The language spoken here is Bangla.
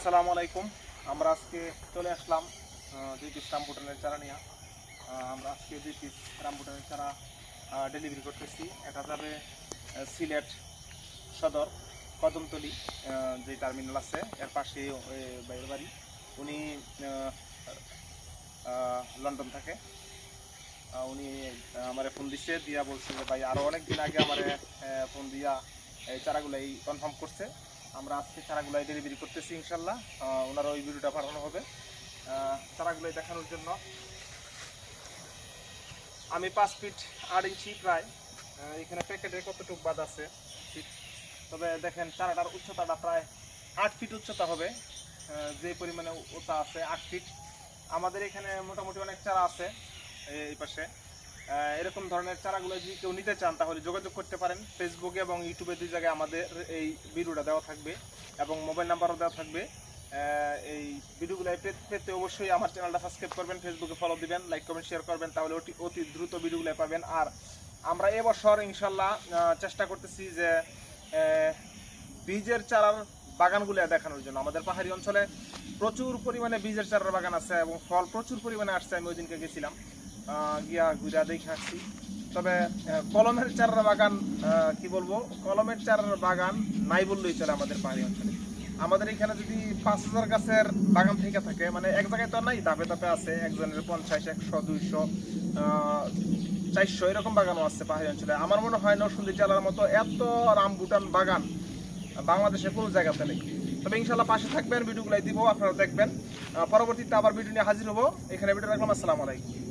আসসালামু আলাইকুম। আমরা আজকে চলে আসলাম 2 পিস রামবুটানের চারা নিয়ে। আমরা আজকে 2 পিস রামবুটানের চারা ডেলিভারি করতেছি। এটা যাবে সিলেট সদর কদমতলী যে টার্মিনাল আছে এর পাশে বাইরের বাড়ি। উনি লন্ডন থাকে। উনি আমার ফোন দিচ্ছে দিয়া বলছে যে ভাই আরও অনেক দিন আগে আমার ফোন দিয়া এই চারাগুলাই কনফার্ম করছে। আমরা আজকে চারাগুলাই ডেলিভারি করতেছি ইনশাল্লাহ। ওনারা ওই ভিডিওটা পাঠানো হবে চারাগুলাই দেখানোর জন্য। আমি 5 ফিট 8 ইঞ্চি প্রায় এখানে প্যাকেটে কতটুক বাদ আছে ফিট, তবে দেখেন চারাটার উচ্চতাটা প্রায় 8 ফিট উচ্চতা হবে। যে পরিমাণে উচ্চতা আছে 8 ফিট। আমাদের এখানে মোটামুটি অনেক চারা আছে এই পাশে। এরকম ধরনের চারাগুলো যদি কেউ নিতে চান তাহলে যোগাযোগ করতে পারেন। ফেসবুকে এবং ইউটিউবে 2 জায়গায় আমাদের এই ভিডিওটা দেওয়া থাকবে এবং মোবাইল নাম্বারও দেওয়া থাকবে। এই ভিডিওগুলো পেতে অবশ্যই আমার চ্যানেলটা সাবস্ক্রাইব করবেন, ফেসবুকে ফলো দিবেন, লাইক কমেন্ট শেয়ার করবেন, তাহলে অতি দ্রুত ভিডিওগুলো পাবেন। আর আমরা এবছর ইনশাল্লাহ চেষ্টা করতেছি যে বীজের চারার বাগানগুলো দেখানোর জন্য। আমাদের পাহাড়ি অঞ্চলে প্রচুর পরিমাণে বীজের চারার বাগান আছে এবং ফল প্রচুর পরিমাণে আসছে। আমি ওই দিনকে গেছিলাম, গিয়া ঘুরা দেখে আসছি। তবে কলমের চারার বাগান কি বলবো, কলমের চারার বাগান নাই বললেই চলে আমাদের পাহাড়ি অঞ্চলে। আমাদের এখানে যদি 5000 গাছের বাগান থেকে থাকে, মানে এক জায়গায় তো নাই, ধাপে ধাপে আছে, একজনের 50, 100, 200, 400 এরকম বাগানও আছে পাহাড়ি অঞ্চলে। আমার মনে হয় নরসিংদী জেলার মতো এত রামবুটান বাগান বাংলাদেশে কোনো জায়গাতে নেই। তবে ইনশাল্লাহ পাশে থাকবেন, ভিডিওগুলাই দিব, আপনারা দেখবেন। পরবর্তীতে আবার ভিডিও নিয়ে হাজির হবো। এখানে ভিডিও রাখলাম। আসসালামু আলাইকুম।